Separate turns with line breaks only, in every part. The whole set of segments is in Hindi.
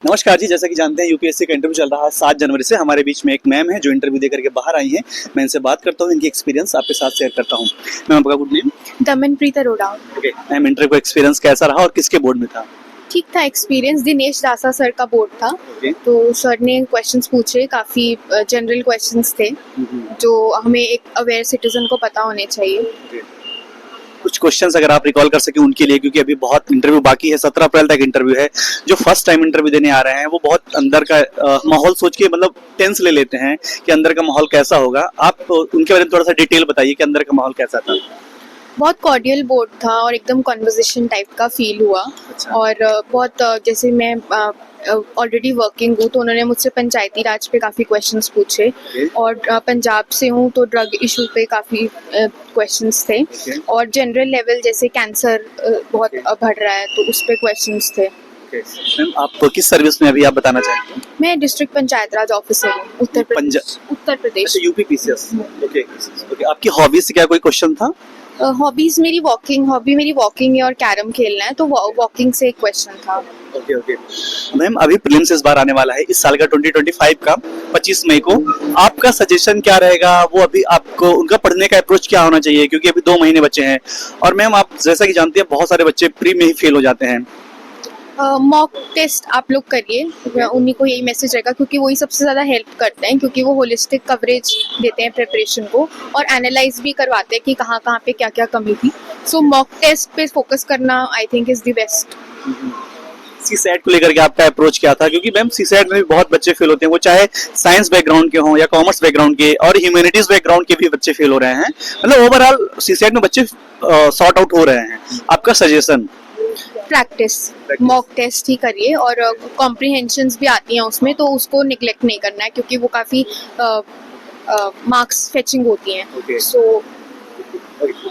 नमस्कार जी, जैसा कि जानते हैं यूपीएससी का इंटरव्यू चल रहा है 7 जनवरी से। हमारे बीच में एक मैम है जो इंटरव्यू देकर के बाहर आई हैं। मैं इनसे बात करता हूँ, इनकी एक्सपीरियंस आपके साथ शेयर करता हूँ। मैम, आपका good name?
Damanpreet Arora.
Okay ma'am, interview का एक्सपीरियंस कैसा रहा और किसके बोर्ड में था?
ठीक था एक्सपीरियंस। दिनेश दासा सर का बोर्ड था।
ओके।
तो सर ने क्वेश्चंस पूछे, काफ़ी जनरल क्वेश्चंस थे जो हमें एक अवेयर सिटीजन को पता होने चाहिए।
कुछ क्वेश्चंस अगर आप रिकॉल कर सके उनके लिए, क्योंकि अभी बहुत इंटरव्यू बाकी है, 17 अप्रैल तक इंटरव्यू है। जो फर्स्ट टाइम इंटरव्यू देने आ रहे हैं वो बहुत अंदर का माहौल सोच के मतलब टेंस ले लेते हैं कि अंदर का माहौल कैसा होगा। आप उनके बारे में थोड़ा सा डिटेल बताइए कि अंदर का माहौल कैसा था।
बहुत कॉर्डियल बोर्ड था और एकदम कन्वर्सेशन टाइप का फील हुआ।
अच्छा।
और बहुत जैसे मैं ऑलरेडी वर्किंग हूँ तो उन्होंने मुझसे पंचायती राज पे काफ़ी क्वेश्चंस पूछे।
Okay.
और पंजाब से हूँ तो ड्रग इशू पे काफ़ी क्वेश्चंस थे।
Okay.
और जनरल लेवल जैसे कैंसर बहुत बढ़ रहा है तो उस पर क्वेश्चंस थे।
मैम, आप किस सर्विस में अभी आप बताना चाहेंगे?
मैं डिस्ट्रिक्ट पंचायत राज ऑफिसर हूँ, उत्तर प्रदेश।
अच्छा, यूपी पीसीएस। Okay okay. आपकी हॉबीज से क्या कोई क्वेश्चन था?
हॉबीज मेरी वॉकिंग है और कैरम खेलना है, तो वॉकिंग से एक क्वेश्चन था।
Okay okay. मैम, अभी प्रीलिम्स इस बार आने वाला है, इस साल का 2025 का 25 मई को। आपका सजेशन क्या रहेगा? वो अभी आपको उनका पढ़ने का अप्रोच क्या होना चाहिए, क्योंकि अभी 2 महीने बचे हैं। और मैम, आप जैसा कि जानते हैं बहुत सारे बच्चे प्री में ही फेल हो जाते हैं।
मॉक टेस्ट आप लोग करिए, उन्हीं को यही मैसेज रहेगा, क्योंकि वही सबसे ज़्यादा हेल्प करते हैं, क्योंकि वो होलिस्टिक कवरेज देते हैं प्रिपरेशन को और एनालाइज भी करवाते हैं कि कहाँ कहाँ पे क्या क्या कमी थी। सो मॉक टेस्ट पे फोकस करना I think is the best.
CSAT को लेकर के आपका अप्रोच क्या था? क्योंकि मैम सीसैट में भी बहुत बच्चे फेल होते हैं, वो चाहे साइंस बैकग्राउंड के हों या कॉमर्स बैकग्राउंड के, और ह्यूमैनिटीज बैकग्राउंड के भी बच्चे फेल हो रहे हैं। मतलब ओवरऑल सीसैट में बच्चे सॉर्ट आउट हो रहे हैं। आपका सजेशन?
प्रैक्टिस, मॉक टेस्ट ही करिए और कॉम्प्रिहेंशंस भी आती हैं उसमें, तो उसको निगलेक्ट नहीं करना है, क्योंकि वो काफ़ी मार्क्स फेचिंग होती हैं।
Okay.
सो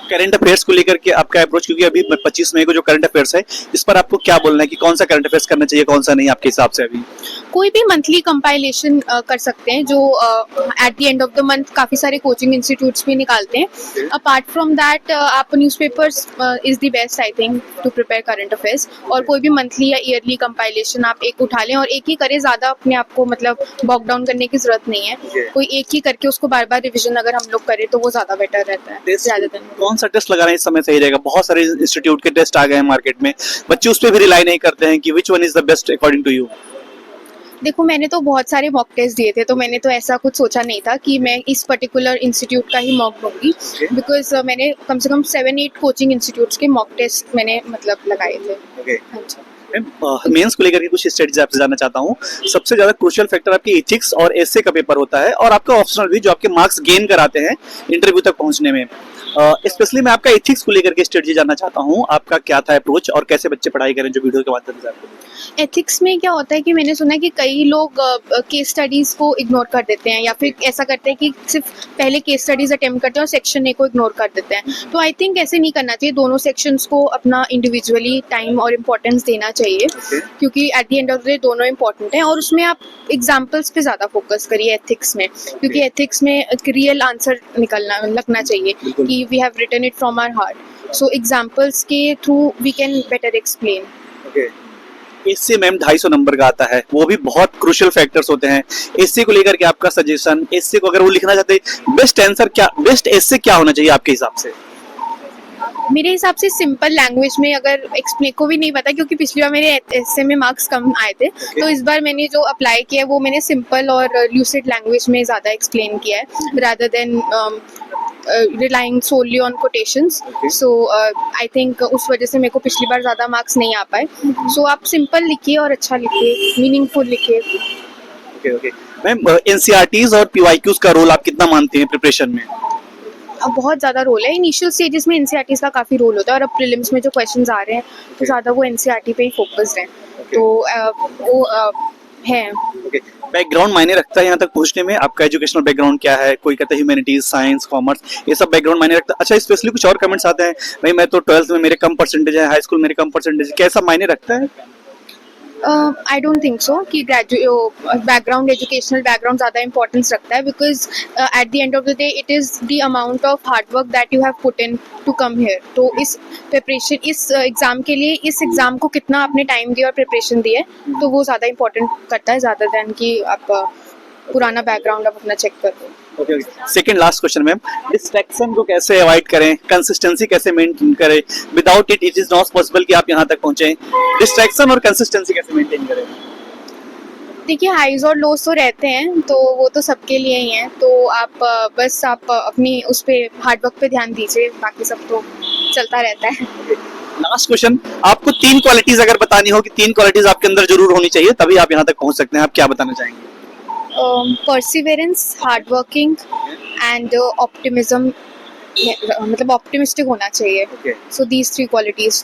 करंट अफेयर्स को लेकर के आपका अप्रोच, क्योंकि अभी 25 मई को जो करंट अफेयर्स है, इस पर आपको क्या बोलना है कि कौन सा करंट अफेयर्स करना चाहिए, कौन सा नहीं आपके हिसाब से? अभी
कोई भी मंथली कंपाइलेशन कर सकते हैं, जो at the end of the month काफ़ी सारे कोचिंग इंस्टीट्यूट्स भी निकालते हैं। अपार्ट फ्रॉम दैट आप newspapers is the best I think to prepare current affairs. और कोई भी मंथली या ईयरली कंपाइलेशन आप एक उठा लें और एक ही करें, ज़्यादा अपने आप को मतलब बॉक डाउन करने की ज़रूरत नहीं है। कोई एक ही करके उसको बार बार रिविजन अगर हम लोग करें तो वो ज़्यादा बेटर रहता है ज़्यादा दिन।
कौन सा टेस्ट लगाना इस समय सही रहेगा? बहुत सारे इंस्टीट्यूट के टेस्ट आ गए हैं मार्केट में, बच्चे उस पर भी रिलाई नहीं करते हैं कि which one is the best according to you.
देखो, मैंने तो बहुत सारे मॉक टेस्ट दिए थे, तो मैंने तो ऐसा कुछ सोचा नहीं था कि मैं इस पर्टिकुलर इंस्टीट्यूट का ही मॉक दूंगी, बिकॉज मैंने कम से कम 7-8 कोचिंग इंस्टीट्यूट्स के मॉक टेस्ट मैंने मतलब लगाए थे।
मेंस को लेकर के कुछ स्टडीज आपसे जानना चाहता हूँ। सबसे ज्यादा क्रूशियल फैक्टर आपकी एथिक्स और एसे का पेपर होता है, और आपका ऑप्शनल भी जो आपके मार्क्स गेन कराते हैं इंटरव्यू तक पहुंचने में। स्पेशली मैं आपका एथिक्स को लेकर के स्ट्रेटजी जानना चाहता हूँ, आपका क्या था अप्रोच और कैसे बच्चे पढ़ाई करें जो वीडियो के माध्यम से आपको?
एथिक्स में क्या होता है कि मैंने सुना है कि कई लोग केस स्टडीज़ को इग्नोर कर देते हैं, या फिर ऐसा करते हैं कि सिर्फ पहले केस स्टडीज़ अटेम्प्ट करते हैं और सेक्शन ए को इग्नोर कर देते हैं। तो आई थिंक ऐसे नहीं करना चाहिए, दोनों सेक्शंस को अपना इंडिविजुअली टाइम और इम्पोर्टेंस देना चाहिए। क्योंकि eight the end of the day दोनों इंपॉर्टेंट हैं, और उसमें आप एग्जाम्पल्स पे ज़्यादा फोकस करिए एथिक्स में, क्योंकि एथिक्स में एक रियल आंसर लगना चाहिए कि we have written it from our heart. So examples के through we can better explain.
इससे मैम 250 नंबर का आता है, वो भी बहुत क्रूशियल फैक्टर्स होते हैं। एससे को लेकर के आपका सजेशन, एससे को अगर वो लिखना चाहते हैं, बेस्ट आंसर क्या, बेस्ट एससे क्या होना चाहिए आपके हिसाब से?
मेरे हिसाब से सिंपल लैंग्वेज में, अगर एक्सप्लेन को भी नहीं पता, क्योंकि पिछली बार मेरे एससे में मार्क्स कम आए थे, तो इस बार मैंने जो अप्लाई किया है वो मैंने सिंपल और ल्यूसिड लैंग्वेज में ज़्यादा एक्सप्लेन किया है, rather than relying solely on quotations. So I think उस वजह से मेरे को पिछली बार ज़्यादा मार्क्स नहीं आ पाए। सो आप सिंपल लिखिए और अच्छा लिखिए, मीनिंगफुल लिखिए।
Okay okay. मैम, एनसीईआरटीज और पीवाईक्यूज का रोल आप कितना मानते हैं प्रिपरेशन में?
अब बहुत ज़्यादा रोल है। इनिशियल स्टेजेस में एनसीईआरटीज़ का काफ़ी रोल होता है, और अब प्रीलिम्स में जो क्वेश्चंस आ रहे हैं तो ज़्यादा वो एनसीईआरटी पे ही फोकस्ड हैं। तो वो है।
बैकग्राउंड मायने रखता है यहाँ तक पहुँचने में? आपका एजुकेशनल बैकग्राउंड क्या है? कोई कहता है ह्यूमैनिटीज, साइंस, कॉमर्स, ये सब बैकग्राउंड मायने रखता है? अच्छा, स्पेशली कुछ और कमेंट्स आते हैं, भाई मैं तो 12th में मेरे कम परसेंटेज है, हाई स्कूल मेरे कम परसेंटेज, कैसा मायने रखता है?
आई डोंट थिंक सो कि बैकग्राउंड एजुकेशनल बैकग्राउंड ज़्यादा इंपॉर्टेंस रखता है, because at the end of the day it is the amount of hard work that you have put in to come here. तो इस प्रिपरेशन, इस एग्ज़ाम के लिए, इस एग्ज़ाम को कितना आपने टाइम दिया और प्रिपरेशन दी है, तो वो ज़्यादा इंपॉर्टेंट करता है ज़्यादा दैन कि आप पुराना बैकग्राउंड आप अपना चेक कर दो.
Okay okay. Second last question ma'am, distraction को कैसे अवॉइड करें, कंसिस्टेंसी कैसे मेंटेन करें? Without it is not possible कि आप यहाँ तक पहुंचे. डिस्ट्रैक्शन और कंसिस्टेंसी कैसे मेंटेन करें?
देखिए, हाइज और लोज तो रहते हैं, तो वो तो सबके लिए ही हैं. तो आप बस आप अपनी उस पे हार्ड वर्क पे ध्यान दीजिए, बाकी सब तो चलता रहता है.
लास्ट क्वेश्चन, आपको 3 क्वालिटीज अगर बतानी हो कि 3 क्वालिटीज आपके अंदर जरूर होनी चाहिए तभी आप यहाँ तक पहुंच सकते हैं, आप क्या बताना चाहेंगे?
Perseverance, hard working and optimism. मतलब ऑप्टिमिस्टिक होना चाहिए.
Okay.
So these 3 qualities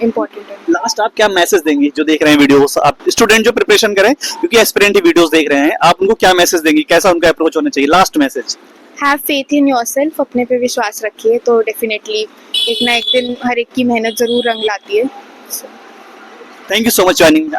important है.
लास्ट आप क्या मैसेज देंगे जो देख रहे हैं वीडियोस, आप स्टूडेंट जो प्रिपरेशन करें, क्योंकि एस्पिरेंट ही वीडियोस देख रहे हैं, आप उनको क्या मैसेज देंगे, कैसा उनका अप्रोच होना चाहिए? Last message.
Have faith in yourself. अपने पे विश्वास रखिए, तो डेफिनेटली एक ना एक दिन हर एक की मेहनत जरूर रंग लाती है.
Thank you so much joining.